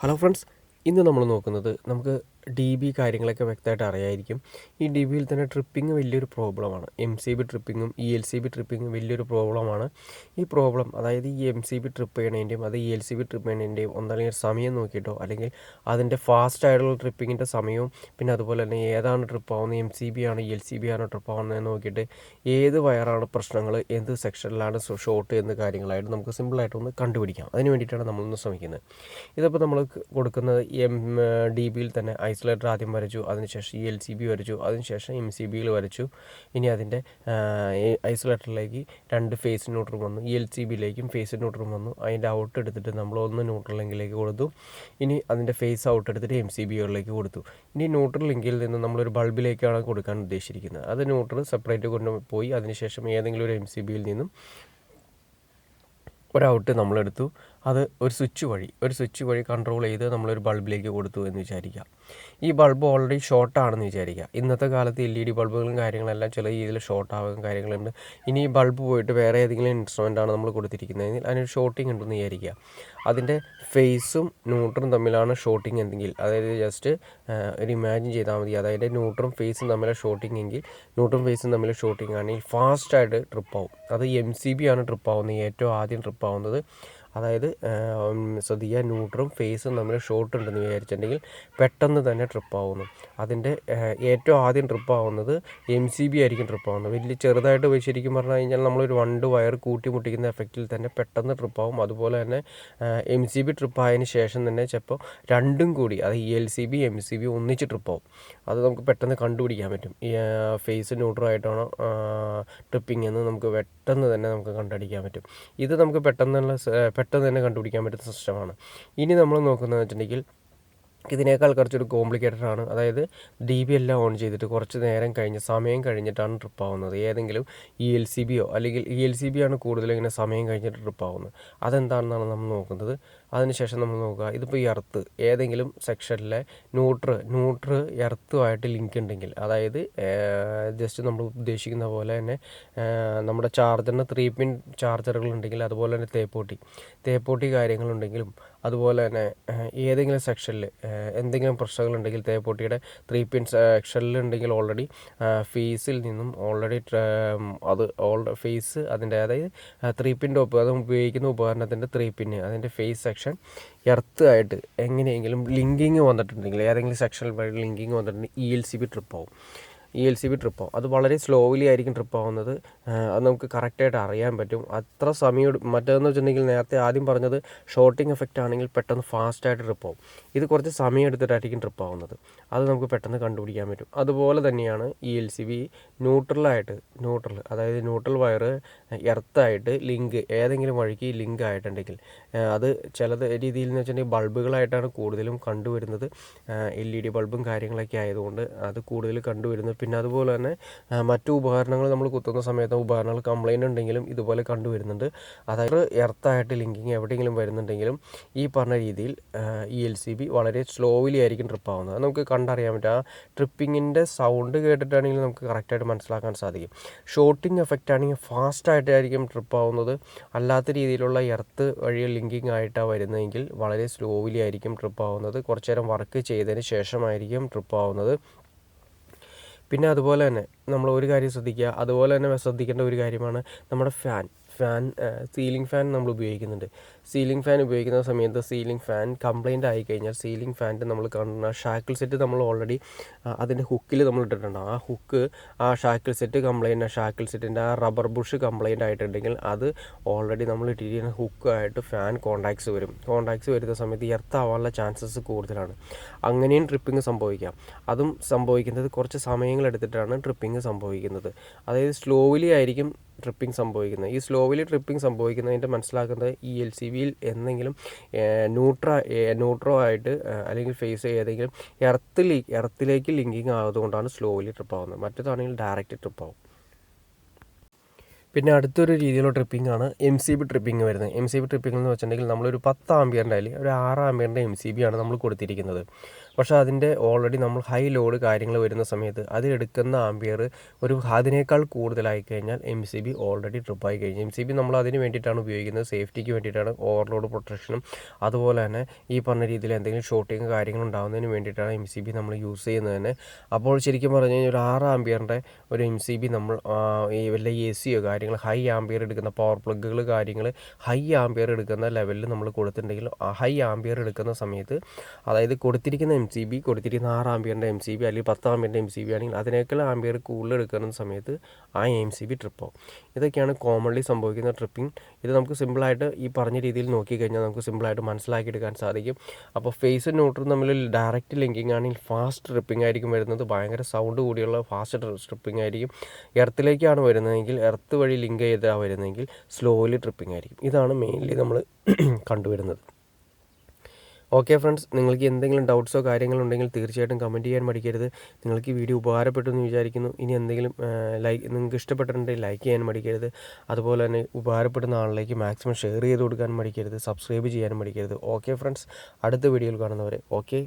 Hello friends, ഇന്ന് നമ്മൾ നോക്കുന്നത് നമുക്ക് ഡി ബി കാര്യങ്ങളൊക്കെ വ്യക്തമായിട്ട് അറിയായിരിക്കും. ഈ ഡി ബിയിൽ തന്നെ ട്രിപ്പിംഗ് വലിയൊരു പ്രോബ്ലമാണ്. എം സി ബി ട്രിപ്പിങ്ങും ഇ എൽ സി ബി ട്രിപ്പിങ്ങും വലിയൊരു പ്രോബ്ലമാണ്. ഈ പ്രോബ്ലം അതായത് ഈ എം സി ബി ട്രിപ്പ് ചെയ്യണതിൻ്റെയും അത് E L C B trip ചെയ്യണതിൻ്റെയും ഒന്നല്ലെങ്കിൽ സമയം നോക്കിയിട്ടോ അല്ലെങ്കിൽ അതിൻ്റെ ഫാസ്റ്റ് ആയിട്ടുള്ള ട്രിപ്പിങ്ങിൻ്റെ സമയവും പിന്നെ അതുപോലെ തന്നെ ഏതാണ് ട്രിപ്പ് ആവുന്നത്, എം സി ബി ആണോ ഇ എൽ സി ബി ആണോ ട്രിപ്പ് ആവുന്നതെന്ന് നോക്കിയിട്ട് ഏത് വയറാണ് പ്രശ്നങ്ങൾ, എന്ത് സെക്ഷനിലാണ് ഷോർട്ട് എന്ന കാര്യങ്ങളായിട്ട് നമുക്ക് സിമ്പിളായിട്ടൊന്ന് കണ്ടുപിടിക്കാം. അതിന് വേണ്ടിയിട്ടാണ് നമ്മളൊന്ന് ശ്രമിക്കുന്നത്. ഇതിപ്പോൾ നമ്മൾ കൊടുക്കുന്നത് ഡി ബിയിൽ തന്നെ ഐസൊലേറ്റർ ആദ്യം വരച്ചു, അതിനുശേഷം ഇ എൽ സി ബി വരച്ചു, അതിനുശേഷം എം സി ബിയിൽ വരച്ചു. ഇനി അതിൻ്റെ ഐസൊലേറ്ററിലേക്ക് 2 ഫേസ് ന്യൂട്രൽ വന്നു, ഇ എൽ സി ബിയിലേക്കും ഫേസ് ന്യൂട്രൽ വന്നു. അതിൻ്റെ ഔട്ട് എടുത്തിട്ട് നമ്മൾ ഒന്ന് ന്യൂട്രൽ ലിങ്കിലേക്ക് കൊടുത്തു. ഇനി അതിൻ്റെ ഫേസ് ഔട്ട് എടുത്തിട്ട് എം സി ബികളിലേക്ക് കൊടുത്തു. ഇനി ന്യൂട്രൽ ലിങ്കിൽ നിന്ന് നമ്മളൊരു ബൾബിലേക്കാണ് കൊടുക്കാൻ ഉദ്ദേശിച്ചിരിക്കുന്നത്. അത് ന്യൂട്രൽ സെപ്പറേറ്റ് കൊണ്ടുപോയി അതിനുശേഷം ഏതെങ്കിലും ഒരു എം സി ബിയിൽ നിന്നും ഒരൗട്ട് നമ്മളെടുത്തു. അത് ഒരു സ്വിച്ച് വഴി കൺട്രോൾ ചെയ്ത് നമ്മളൊരു ബൾബിലേക്ക് കൊടുത്തു എന്ന് വിചാരിക്കുക. ഈ ബൾബ് ഓൾറെഡി ഷോർട്ടാണെന്ന് വിചാരിക്കുക. ഇന്നത്തെ കാലത്ത് LED ബൾബുകളും കാര്യങ്ങളെല്ലാം ചില രീതിയിൽ ഷോർട്ടാകും കാര്യങ്ങളുണ്ട്. ഇനി ഈ ബൾബ് പോയിട്ട് വേറെ ഏതെങ്കിലും ഇൻസ്ട്രുമെൻ്റാണ് നമ്മൾ കൊടുത്തിരിക്കുന്നതെങ്കിൽ അതിനൊരു ഷോർട്ടിങ് ഉണ്ടെന്ന് വിചാരിക്കുക. അതിൻ്റെ ഫേസും ന്യൂട്രലും തമ്മിലാണ് ഷോർട്ടിങ് എന്തെങ്കിൽ, അതായത് ജസ്റ്റ് ഒരു ഇമാജിൻ ചെയ്താൽ മതി. അതായത് ന്യൂട്രലും ഫേസും തമ്മിലാണ് ഷോർട്ടിങ് എങ്കിൽ, ന്യൂട്രലും ഫേസും തമ്മിൽ ഷോർട്ടിങ് ആണെങ്കിൽ ഫാസ്റ്റായിട്ട് ട്രിപ്പ് ആവും. അത് എം സി ബി ആണ് ട്രിപ്പ് ആവുന്നത്, ഏറ്റവും ആദ്യം ട്രിപ്പ് ആവുന്നത്. അതായത് ശ്രദ്ധിക്കുക, ന്യൂട്രലും ഫേസും തമ്മിൽ ഷോർട്ട് ഉണ്ടെന്ന് വിചാരിച്ചിട്ടുണ്ടെങ്കിൽ പെട്ടെന്ന് തന്നെ ട്രിപ്പ് ആവുന്നു. അതിൻ്റെ ഏറ്റവും ആദ്യം ട്രിപ്പ് ആവുന്നത് എം സി ബി ആയിരിക്കും ട്രിപ്പ് ആവുന്നത്. വലിയ ചെറുതായിട്ട് ശരിക്കും പറഞ്ഞു കഴിഞ്ഞാൽ നമ്മളൊരു 2 വയർ കൂട്ടിമുട്ടിക്കുന്ന എഫക്റ്റിൽ തന്നെ പെട്ടെന്ന് ട്രിപ്പ് ആവും. അതുപോലെ തന്നെ എം സി ബി ട്രിപ്പ് ആയതിന് ശേഷം തന്നെ ചിലപ്പോൾ രണ്ടും കൂടി, അത് E L C B M C B ഒന്നിച്ച് ട്രിപ്പ് ആവും. അത് നമുക്ക് പെട്ടെന്ന് കണ്ടുപിടിക്കാൻ പറ്റും. ഈ ഫേസ് ന്യൂട്രലായിട്ടാണോ ട്രിപ്പിംഗ് എന്ന് നമുക്ക് പെട്ടെന്ന് തന്നെ നമുക്ക് കണ്ടുപിടിക്കാൻ പറ്റും. ഇത് നമുക്ക് പെട്ടെന്ന് തന്നെ കണ്ടുപിടിക്കാൻ പറ്റുന്ന സിസ്റ്റമാണ്. ഇനി നമ്മൾ നോക്കുന്നതെന്ന് വെച്ചിട്ടുണ്ടെങ്കിൽ ഇതിനേക്കാൾ കുറച്ചൊരു കോംപ്ലിക്കേറ്റഡ് ആണ്. അതായത് ഡി ബി എല്ലാം ഓൺ ചെയ്തിട്ട് കുറച്ച് നേരം സമയം കഴിഞ്ഞിട്ടാണ് ട്രിപ്പ് ആവുന്നത്. ഏതെങ്കിലും ഇ എൽ സി ബിയോ അല്ലെങ്കിൽ ഇ എൽ സി ബി ആണ് കൂടുതലും ഇങ്ങനെ സമയം കഴിഞ്ഞിട്ട് ട്രിപ്പ് ആവുന്നത്. അതെന്താണെന്നാണ് നമ്മൾ നോക്കുന്നത്. അതിനുശേഷം നമ്മൾ നോക്കുക, ഇതിപ്പോൾ ഈ എർത്ത് ഏതെങ്കിലും സെക്ഷനിലെ ന്യൂട്രൽ എർത്തുമായിട്ട് ലിങ്ക് ഉണ്ടെങ്കിൽ, അതായത് ജസ്റ്റ് നമ്മൾ ഉദ്ദേശിക്കുന്ന പോലെ തന്നെ നമ്മുടെ ചാർജറിന് 3 പിൻ ചാർജറുകൾ ഉണ്ടെങ്കിൽ, അതുപോലെ തന്നെ തേപ്പോട്ടി കാര്യങ്ങളുണ്ടെങ്കിലും, അതുപോലെ തന്നെ ഏതെങ്കിലും സെക്ഷനിൽ എന്തെങ്കിലും പ്രശ്നങ്ങളുണ്ടെങ്കിൽ തേപ്പോട്ടിയുടെ 3 പിൻ സെക്ഷനിലുണ്ടെങ്കിൽ ഓൾറെഡി ഫേസിൽ നിന്നും ഓൾറെഡി അത് ഫേസ് അതിൻ്റെ അതായത് 3 പിൻ ടോപ്പ് അത് ഉപയോഗിക്കുന്ന ഉപകരണത്തിൻ്റെ 3 പിന്ന് അതിൻ്റെ ഫേസ് സെക്ഷൻ എർത്ത് ആയിട്ട് എങ്ങനെയെങ്കിലും ലിങ്കിങ് വന്നിട്ടുണ്ടെങ്കിൽ, ഏതെങ്കിലും സെക്ഷനിൽ വഴി ലിങ്കിങ് വന്നിട്ടുണ്ടെങ്കിൽ E L C B trip ആവും. അത് വളരെ സ്ലോലി ആയിരിക്കും ട്രിപ്പ് ആവുന്നത്. അത് നമുക്ക് കറക്റ്റായിട്ട് അറിയാൻ പറ്റും. അത്ര സമയം മറ്റേതെന്ന് വെച്ചിട്ടുണ്ടെങ്കിൽ നേരത്തെ ആദ്യം പറഞ്ഞത് ഷോർട്ടിങ് എഫക്റ്റ് ആണെങ്കിൽ പെട്ടെന്ന് ഫാസ്റ്റായിട്ട് ട്രിപ്പ് ആവും. ഇത് കുറച്ച് സമയം എടുത്തിട്ടായിരിക്കും ട്രിപ്പ് ആവുന്നത്. അത് നമുക്ക് പെട്ടെന്ന് കണ്ടുപിടിക്കാൻ പറ്റും. അതുപോലെ തന്നെയാണ് E L C B neutral അതായത് ന്യൂട്രൽ വയർ എർത്തായിട്ട് ലിങ്ക് ഏതെങ്കിലും വഴിക്ക് ലിങ്ക് ആയിട്ടുണ്ടെങ്കിൽ, അത് ചില രീതിയിൽ എന്ന് വെച്ചിട്ടുണ്ടെങ്കിൽ ബൾബുകളായിട്ടാണ് കൂടുതലും കണ്ടുവരുന്നത്. LED ബൾബും കാര്യങ്ങളൊക്കെ ആയതുകൊണ്ട് അത് കൂടുതൽ കണ്ടുവരുന്നത്. പിന്നെ അതുപോലെ തന്നെ മറ്റു ഉപകരണങ്ങൾ നമ്മൾ കുത്തുന്ന സമയത്ത് ഉപകരണങ്ങൾ കംപ്ലൈൻറ്റ് ഉണ്ടെങ്കിലും ഇതുപോലെ കണ്ടുവരുന്നുണ്ട്. അതായത് എർത്തായിട്ട് ലിങ്കിങ് എവിടെയെങ്കിലും വരുന്നുണ്ടെങ്കിലും ഈ പറഞ്ഞ രീതിയിൽ ഇ എൽ സി ബി വളരെ സ്ലോലി ആയിരിക്കും ട്രിപ്പ് ആവുന്നത്. അത് നമുക്ക് കണ്ടറിയാൻ പറ്റും. ആ ട്രിപ്പിങ്ങിൻ്റെ സൗണ്ട് കേട്ടിട്ടാണെങ്കിൽ നമുക്ക് കറക്റ്റായിട്ട് മനസ്സിലാക്കാൻ സാധിക്കും. ഷോർട്ടിങ് എഫക്റ്റ് ആണെങ്കിൽ ഫാസ്റ്റായിട്ടായിരിക്കും ട്രിപ്പ് ആവുന്നത്. അല്ലാത്ത രീതിയിലുള്ള എർത്ത് വഴി ലിങ്കിങ് ആയിട്ടാണ് വരുന്നതെങ്കിൽ വളരെ സ്ലോലി ആയിരിക്കും ട്രിപ്പ് ആവുന്നത്. കുറച്ച് നേരം വർക്ക് ചെയ്തതിന് ശേഷമായിരിക്കും ട്രിപ്പ് ആവുന്നത്. പിന്നെ അതുപോലെ തന്നെ നമ്മൾ ഒരു കാര്യം അതുപോലെ തന്നെ ശ്രദ്ധിക്കേണ്ട ഒരു കാര്യമാണ് നമ്മുടെ ഫാൻ സീലിംഗ് ഫാൻ നമ്മൾ ഉപയോഗിക്കുന്നുണ്ട്. സീലിംഗ് ഫാൻ ഉപയോഗിക്കുന്ന സമയത്ത് സീലിംഗ് ഫാൻ കംപ്ലൈൻ്റ് ആയിക്കഴിഞ്ഞാൽ സീലിംഗ് ഫാനിൻ്റെ നമ്മൾ കാണുന്ന ഷാക്കിൾ സെറ്റ് നമ്മൾ ഓൾറെഡി അതിൻ്റെ ഹുക്കിൽ നമ്മൾ ഇട്ടിട്ടുണ്ടാകും. ആ ഷാക്കിൾ സെറ്റിൻ്റെ ആ റബ്ബർ ബുഷ് കംപ്ലൈൻ്റ് ആയിട്ടുണ്ടെങ്കിൽ അത് ഓൾറെഡി നമ്മൾ ഇട്ടിരിക്കുന്ന ഹുക്കായിട്ട് ഫാൻ കോണ്ടാക്ട്സ് വരുന്ന സമയത്ത് എർത്താവാനുള്ള ചാൻസസ് കൂടുതലാണ്. അങ്ങനെയും ട്രിപ്പിംഗ് സംഭവിക്കാം. അതും സംഭവിക്കുന്നത് കുറച്ച് സമയങ്ങളെടുത്തിട്ടാണ് ട്രിപ്പിംഗ് സംഭവിക്കുന്നത്. അതായത് സ്ലോലി ആയിരിക്കും ട്രിപ്പിംഗ് സംഭവിക്കുന്നത്. ഈ സ്ലോലി ട്രിപ്പിംഗ് സംഭവിക്കുന്നതിൻ്റെ മനസ്സിലാക്കുന്നത് ഈ എൽ സി ബിയിൽ എന്തെങ്കിലും ന്യൂട്രോ ആയിട്ട് അല്ലെങ്കിൽ ഫേസ് ഏതെങ്കിലും എർത്തിലേക്ക് ലിങ്കിങ് ആയതുകൊണ്ടാണ് സ്ലോലി ട്രിപ്പ് ആവുന്നത്. മറ്റേതാണെങ്കിൽ ഡയറക്റ്റ് ട്രിപ്പ് ആവും. പിന്നെ അടുത്തൊരു രീതിയിലുള്ള ട്രിപ്പിംഗ് ആണ് എം സി ബി ട്രിപ്പിംഗ് വരുന്നത്. എം സി ബി ട്രിപ്പിംഗ് എന്ന് വെച്ചിട്ടുണ്ടെങ്കിൽ നമ്മളൊരു 10 ആമ്പിയറിൻ്റെ അല്ലെങ്കിൽ ഒരു 6 ആമ്പിയറിൻ്റെ എം സി ബി ആണ് നമ്മൾ കൊടുത്തിരിക്കുന്നത്. പക്ഷേ അതിൻ്റെ ഓൾറെഡി നമ്മൾ ഹൈ ലോഡ് കാര്യങ്ങൾ വരുന്ന സമയത്ത് അത് എടുക്കുന്ന ആംബിയർ അതിനേക്കാൾ കൂടുതലായി കഴിഞ്ഞാൽ MCB ഓൾറെഡി ട്രിപ്പായി കഴിഞ്ഞു. MCB നമ്മൾ അതിന് വേണ്ടിയിട്ടാണ് ഉപയോഗിക്കുന്നത്, സേഫ്റ്റിക്ക് വേണ്ടിയിട്ടാണ്, ഓവർലോഡ് പ്രൊട്ടക്ഷനും അതുപോലെ തന്നെ ഈ പറഞ്ഞ രീതിയിൽ എന്തെങ്കിലും ഷോർട്ടിങ് കാര്യങ്ങൾ ഉണ്ടാകുന്നതിന് വേണ്ടിയിട്ടാണ് MCB നമ്മൾ യൂസ് ചെയ്യുന്നത് തന്നെ. അപ്പോൾ ശരിക്കും പറഞ്ഞു കഴിഞ്ഞാൽ ഒരു 6 ആംബിയറിൻ്റെ ഒരു MCB നമ്മൾ ഈ വല്ല AC കാര്യങ്ങൾ ഹൈ ആംബിയർ എടുക്കുന്ന പവർ പ്ലഗുകൾ കാര്യങ്ങൾ ഹൈ ആംബിയർ എടുക്കുന്ന ലെവലിൽ നമ്മൾ കൊടുത്തിട്ടുണ്ടെങ്കിൽ ഹൈ ആംബിയർ എടുക്കുന്ന സമയത്ത്, അതായത് കൊടുത്തിരിക്കുന്ന കൊടുത്തിരിക്കുന്ന 6 ആംബിയറിൻ്റെ MCB അല്ലെങ്കിൽ 10 ആംബിയറിൻ്റെ MCB ആണെങ്കിൽ അതിനേക്കാൾ ആംബിയർ കൂടുതൽ എടുക്കുന്ന സമയത്ത് ആ MCB ട്രിപ്പാവും. ഇതൊക്കെയാണ് കോമൺലി സംഭവിക്കുന്ന ട്രിപ്പിംഗ്. ഇത് നമുക്ക് സിമ്പിളായിട്ട് ഈ പറഞ്ഞ രീതിയിൽ നോക്കിക്കഴിഞ്ഞാൽ നമുക്ക് സിമ്പിളായിട്ട് മനസ്സിലാക്കിയെടുക്കാൻ സാധിക്കും. അപ്പോൾ ഫേസും ന്യൂട്രലും തമ്മിൽ ഡയറക്റ്റ് ലിങ്കിങ് ആണെങ്കിൽ ഫാസ്റ്റ് ട്രിപ്പിംഗ് ആയിരിക്കും വരുന്നത്, ഭയങ്കര സൗണ്ട് കൂടിയുള്ള ഫാസ്റ്റ് ട്രിപ്പിംഗ് ആയിരിക്കും. എർത്തിലേക്കാണ് വരുന്നതെങ്കിൽ എർത്ത് വഴി ലിങ്ക് ചെയ്താണ് വരുന്നതെങ്കിൽ സ്ലോലി ട്രിപ്പിംഗ് ആയിരിക്കും. ഇതാണ് മെയിൻലി നമ്മൾ കണ്ടുവരുന്നത്. ഓക്കെ ഫ്രണ്ട്സ്, നിങ്ങൾക്ക് എന്തെങ്കിലും ഡൗട്ട്സോ കാര്യങ്ങളോ ഉണ്ടെങ്കിൽ തീർച്ചയായിട്ടും കമൻറ്റ് ചെയ്യാൻ മടിക്കരുത്. നിങ്ങൾക്ക് ഈ വീഡിയോ ഉപകാരപ്പെട്ടു എന്ന് വിചാരിക്കുന്നു. ഇനി എന്തെങ്കിലും നിങ്ങൾക്ക് ഇഷ്ടപ്പെട്ടിട്ടുണ്ടെങ്കിൽ ലൈക്ക് ചെയ്യാൻ മടിക്കരുത്. അതുപോലെ തന്നെ ഉപകാരപ്പെടുന്ന ആളിലേക്ക് മാക്സിമം ഷെയർ ചെയ്ത് കൊടുക്കാൻ മടിക്കരുത്. സബ്സ്ക്രൈബ് ചെയ്യാൻ മടിക്കരുത്. ഓക്കെ ഫ്രണ്ട്സ്, അടുത്ത വീഡിയോയിൽ കാണുന്നവരെ ഓക്കെ.